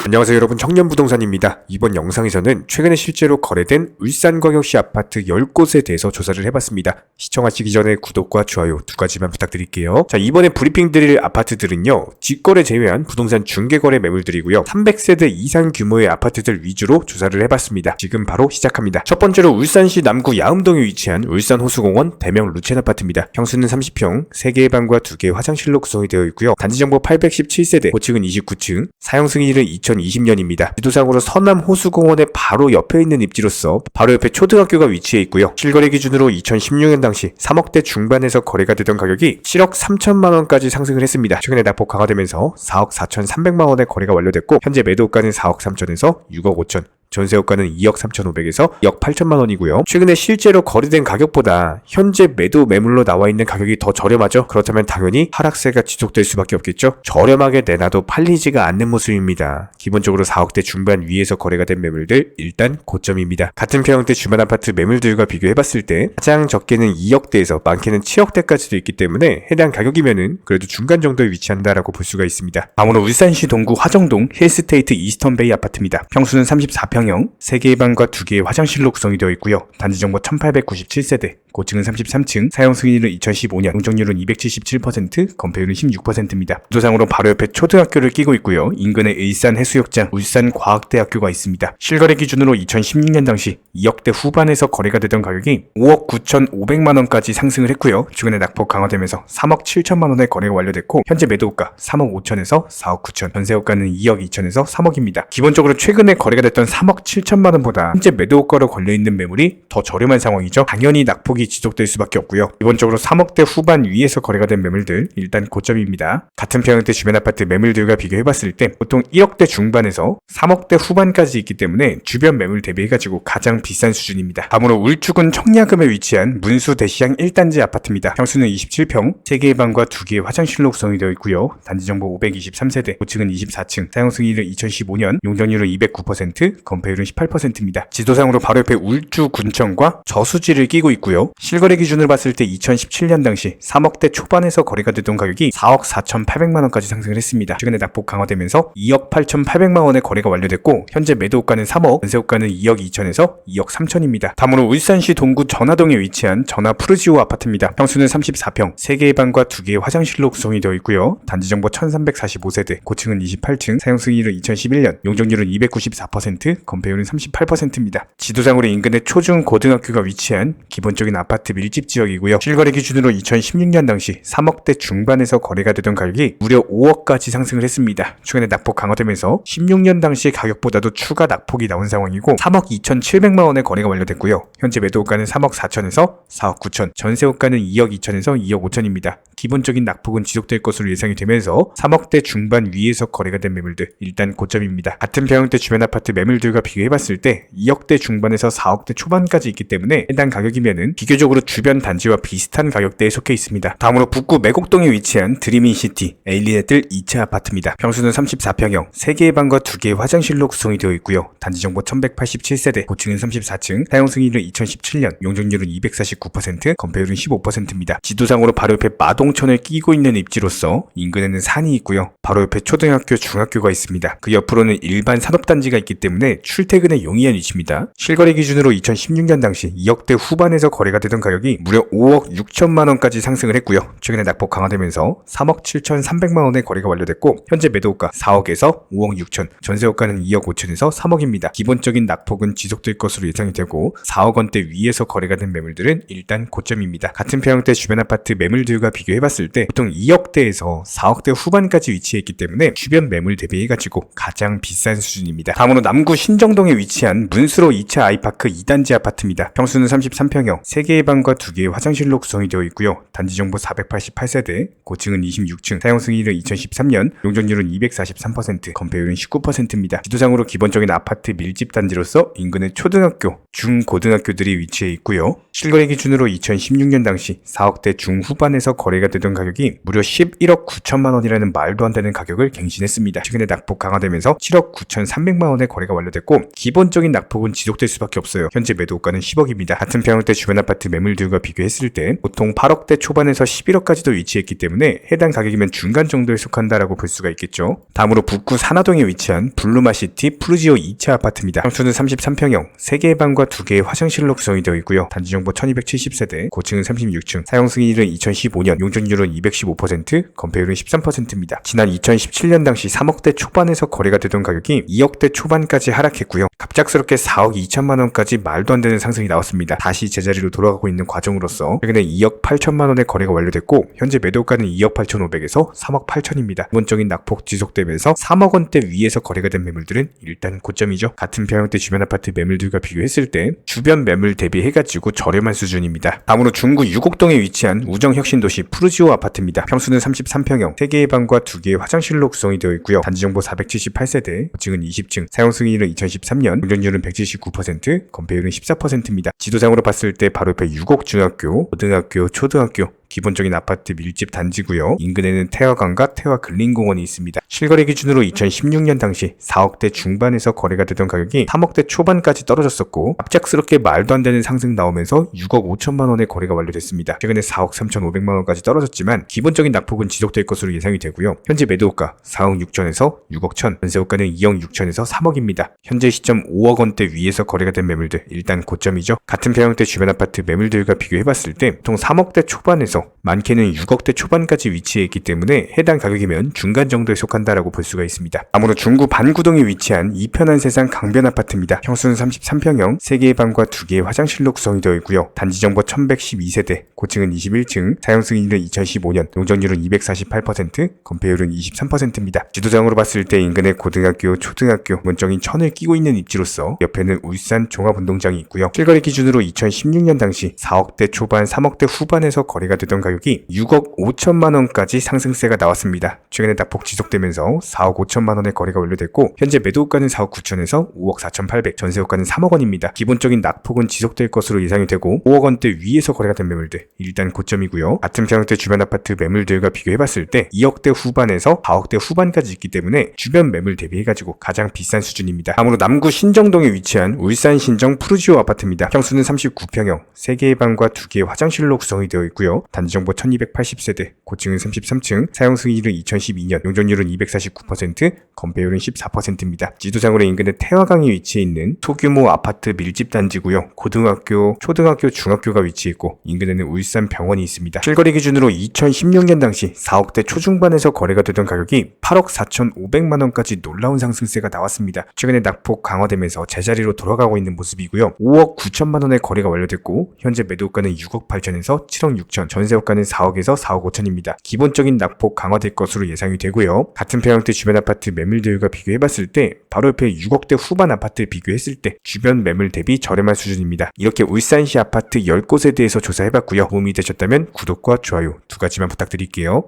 안녕하세요 여러분, 청년부동산입니다. 이번 영상에서는 최근에 실제로 거래된 울산광역시 아파트 10곳에 대해서 조사를 해봤습니다. 시청하시기 전에 구독과 좋아요 두 가지만 부탁드릴게요. 자, 이번에 브리핑 드릴 아파트들은요, 직거래 제외한 부동산 중개거래 매물들이고요, 300세대 이상 규모의 아파트들 위주로 조사를 해봤습니다. 지금 바로 시작합니다. 첫 번째로 울산시 남구 야음동에 위치한 울산호수공원 대명 루첸 아파트입니다. 평수는 30평, 3개의 방과 2개의 화장실로 구성이 되어 있고요, 단지정보 817세대, 고층은 29층, 사용 승인일은 2020년입니다. 지도상으로 서남 호수공원의 바로 옆에 있는 입지로서 바로 옆에 초등학교가 위치해 있고요. 실거래 기준으로 2016년 당시 3억대 중반에서 거래가 되던 가격이 7억 3천만원까지 상승을 했습니다. 최근에 낙폭 강화되면서 4억 4,300만원에 거래가 완료됐고, 현재 매도가는 4억 3천에서 6억 5천, 전세호가는 2억 3,500에서 2억 8천만원이고요. 최근에 실제로 거래된 가격보다 현재 매도 매물로 나와 있는 가격이 더 저렴하죠. 그렇다면 당연히 하락세가 지속될 수밖에 없겠죠. 저렴하게 내놔도 팔리지가 않는 모습입니다. 기본적으로 4억대 중반 위에서 거래가 된 매물들 일단 고점입니다. 같은 평형대 주변 아파트 매물들과 비교해봤을 때 가장 적게는 2억대에서 많게는 7억대까지도 있기 때문에 해당 가격이면은 그래도 중간 정도에 위치한다라고 볼 수가 있습니다. 다음으로 울산시 동구 화정동 힐스테이트 이스턴베이 아파트입니다. 평수는 34평형, 3개의 방과 2개의 화장실로 구성이 되어 있고요. 단지정보 1897세대, 고층은 33층, 사용 승인일은 2015년, 용적률은 277%, 건폐율은 16%입니다. 구조상으로 바로 옆에 초등학교를 끼고 있고요. 인근에 일산해수욕장, 울산과학대학교가 있습니다. 실거래 기준으로 2016년 당시 2억대 후반에서 거래가 되던 가격이 5억 9,500만원까지 상승을 했고요. 최근에 낙폭 강화되면서 3억 7천만원에 거래가 완료됐고, 현재 매도가 3억 5천에서 4억 9천, 전세호가는 2억 2천에서 3억입니다. 기본적으로 최근에 거래가 됐던 3억 7천만원보다 현재 매도가로 걸려있는 매물이 더 저렴한 상황이죠. 당연히 낙폭이 지속될 수밖에 없고요. 기본적으로 3억대 후반 위에서 거래가 된 매물들 일단 고점입니다. 같은 평형대 주변 아파트 매물들과 비교해봤을 때 보통 1억대 중반에서 3억대 후반까지 있기 때문에 주변 매물 대비해가지고 가장 비싼 수준입니다. 다음으로 울주군 청야금에 위치한 문수 대시양 1단지 아파트입니다. 평수는 27평, 3개의 방과 2개의 화장실로 구성이 되어 있고요. 단지정보 523세대, 고층은 24층, 사용 승인일은 2015년, 용적률은 209%, 건폐율은 18%입니다. 지도상으로 바로 옆에 울주군청과 저수지를 끼고 있고요. 실거래 기준으로 봤을 때 2017년 당시 3억대 초반에서 거래가 되던 가격이 4억 4,800만원까지 상승을 했습니다. 최근에 낙폭 강화되면서 2억 8,800만원에 거래가 완료됐고, 현재 매도가는 3억, 전세호가는 2억 2천에서 2억 3천입니다. 다음으로 울산시 동구 전화동에 위치한 전화 푸르지오 아파트입니다. 평수는 34평, 3개의 방과 2개의 화장실로 구성이 되어 있고요. 단지정보 1345세대, 고층은 28층, 사용 승인일은 2011년, 용적률은 294%, 건폐율은 38%입니다. 지도상으로 인근에 초중 고등학교가 위치한 기본적인 아파트 밀집 지역이고요. 실거래 기준으로 2016년 당시 3억대 중반에서 거래가 되던 가격이 무려 5억까지 상승을 했습니다. 최근에 낙폭 강화되면서 16년 당시 가격보다도 추가 낙폭이 나온 상황이고, 3억 2,700만원에 거래가 완료됐고요. 현재 매도가는 3억 4천에서 4억 9천, 전세호가는 2억 2천에서 2억 5천입니다. 기본적인 낙폭은 지속될 것으로 예상이 되면서 3억대 중반 위에서 거래가 된 매물들 일단 고점입니다. 같은 평형대 주변 아파트 매물들과 비교해봤을 때 2억대 중반에서 4억대 초반까지 있기 때문에 해당 가격이면은 비교적으로 주변 단지와 비슷한 가격대에 속해 있습니다. 다음으로 북구 매곡동에 위치한 드림인시티 에일리네틀 2차 아파트입니다. 평수는 34평형, 3개의 방과 2개의 화장실로 구성이 되어 있고요. 단지정보 1187세대, 고층은 34층, 사용 승인일은 2017년, 용적률은 249%, 건폐율은 15%입니다. 지도상으로 바로 옆에 마동천을 끼고 있는 입지로서 인근에는 산이 있고요. 바로 옆에 초등학교, 중학교가 있습니다. 그 옆으로는 일반 산업단지가 있기 때문에 출퇴근에 용이한 위치입니다. 실거래 기준으로 2016년 당시 2억대 후반에서 거래가 되던 가격이 무려 5억 6천만원까지 상승을 했고요. 최근에 낙폭 강화되면서 3억 7,300만원에 거래가 완료됐고, 현재 매도가 4억에서 5억 6천, 전세호가는 2억 5천에서 3억입니다. 기본적인 낙폭은 지속될 것으로 예상이 되고, 4억 원대 위에서 거래가 된 매물들은 일단 고점입니다. 같은 평형대 주변 아파트 매물들과 비교해봤을 때 보통 2억대에서 4억대 후반까지 위치했기 때문에 주변 매물 대비해가지고 가장 비싼 수준입니다. 다음으로 남구 신정동에 위치한 문수로 2차 아이파크 2단지 아파트입니다. 평수는 33평형, 3개의 방과 2개의 화장실로 구성이 되어 있고요. 단지정보 488세대, 고층은 26층, 사용 승인일은 2013년, 용적률은 243%, 건폐율은 19%입니다. 지도상으로 기본적인 아파트 밀집 단지로서 인근에 초등학교, 중고등학교들이 위치해 있고요. 실거래 기준으로 2016년 당시 4억대 중후반에서 거래가 되던 가격이 무려 11억 9천만 원이라는 말도 안 되는 가격을 갱신했습니다. 최근에 낙폭 강화되면서 7억 9,300만 원에 거래가 완료됐고, 기본적인 낙폭은 지속될 수밖에 없어요. 현재 매도가는 10억입니다. 같은 평형대 주변 아파트 아파트 매물들과 비교했을 때 보통 8억대 초반에서 11억까지도 위치했기 때문에 해당 가격이면 중간 정도에 속한다라고 볼 수가 있겠죠. 다음으로 북구 산화동에 위치한 블루마시티 푸르지오 2차 아파트입니다. 평수는 33평형, 3개의 방과 2개의 화장실로 구성이 되어 있고요. 단지 정보 1270세대, 고층은 36층, 사용 승인일은 2015년, 용적률은 215%, 건폐율은 13%입니다. 지난 2017년 당시 3억대 초반에서 거래가 되던 가격이 2억대 초반까지 하락했고요. 갑작스럽게 4억 2천만 원까지 말도 안 되는 상승이 나왔습니다. 다시 제자리로 돌아가고 있는 과정으로서 최근에 2억 8천만 원의 거래가 완료됐고 현재 매도가는 2억 8,500에서 3억 8천입니다. 기본적인 낙폭 지속되면서 3억 원대 위에서 거래가 된 매물들은 일단 고점이죠. 같은 평형대 주변 아파트 매물들과 비교했을 때 주변 매물 대비해가지고 저렴한 수준입니다. 다음으로 중구 6옥동에 위치한 우정혁신도시 푸르지오 아파트입니다. 평수는 33평형, 3개의 방과 2개의 화장실로 구성이 되어 있고요. 단지 정보 478세대, 고층은 20층, 사용 승인일은 2013년, 용적률은 179%, 건폐율은 14%입니다. 지도상으로 봤을 때 바로 옆에 6옥 중학교, 고등학교, 초등학교, 기본적인 아파트 밀집 단지고요. 인근에는 태화강과 태화근린공원이 있습니다. 실거래 기준으로 2016년 당시 4억대 중반에서 거래가 되던 가격이 3억대 초반까지 떨어졌었고 갑작스럽게 말도 안 되는 상승 나오면서 6억 5천만 원의 거래가 완료됐습니다. 최근에 4억 3,500만 원까지 떨어졌지만 기본적인 낙폭은 지속될 것으로 예상이 되고요. 현재 매도가 4억 6천에서 6억 1천, 전세호가는 2억 6천에서 3억입니다. 현재 시점 5억 원대 위에서 거래가 된 매물들 일단 고점이죠. 같은 평형대 주변 아파트 매물들과 비교해봤을 때 보통 3억대 초반에서 많게는 6억대 초반까지 위치해 있기 때문에 해당 가격이면 중간 정도에 속한다라고 볼 수가 있습니다. 다음으로 중구 반구동에 위치한 이편한 세상 강변 아파트입니다. 평수는 33평형, 3개의 방과 2개의 화장실로 구성이 되어 있고요. 단지 정보 1112세대, 고층은 21층, 사용 승인일은 2015년, 용적률은 248%, 건폐율은 23%입니다. 지도상으로 봤을 때 인근에 고등학교, 초등학교, 기본적인 천을 끼고 있는 입지로서 옆에는 울산 종합운동장이 있고요. 실거래 기준으로 2016년 당시 4억대 초반, 3억대 후반에서 거래가 되던 가격이 6억 5천만 원까지 상승세가 나왔습니다. 최근에 낙폭 지속되면서 4억 5천만 원의 거래가 완료됐고 현재 매도가는 4억 9천에서 5억 4,800, 전세호가는 3억 원입니다. 기본적인 낙폭은 지속될 것으로 예상이 되고 5억 원대 위에서 거래가 된 매물들 일단 고점이고요. 같은 평형대 주변 아파트 매물들과 비교해봤을 때 2억대 후반에서 4억대 후반까지 있기 때문에 주변 매물 대비해가지고 가장 비싼 수준입니다. 다음으로 남구 신정동에 위치한 울산 신정 푸르지오 아파트입니다. 평수는 39평형, 3개의 방과 2개의 화장실로 구성이 되어 있고요. 단지 정보 1280세대, 고층은 33층, 사용 승인일은 2012년, 용적률은 249%, 건폐율은 14%입니다. 지도상으로 인근에 태화강이 위치해 있는 소규모 아파트 밀집 단지고요. 고등학교, 초등학교, 중학교가 위치해 있고 인근에는 울산 병원이 있습니다. 실거래 기준으로 2016년 당시 4억대 초중반에서 거래가 되던 가격이 8억 4,500만 원까지 놀라운 상승세가 나왔습니다. 최근에 낙폭 강화되면서 제자리로 돌아가고 있는 모습이고요. 5억 9천만 원의 거래가 완료됐고 현재 매도가는 6억 8천에서 7억 6천, 전세호가는 4억에서 4억 5천입니다. 기본적인 낙폭 강화될 것으로 예상이 되고요. 같은 평형대 주변 아파트 매물들과 비교해봤을 때 바로 옆에 6억대 후반 아파트 비교했을 때 주변 매물 대비 저렴한 수준입니다. 이렇게 울산시 아파트 10곳에 대해서 조사해봤고요. 도움이 되셨다면 구독과 좋아요 2가지만 부탁드릴게요.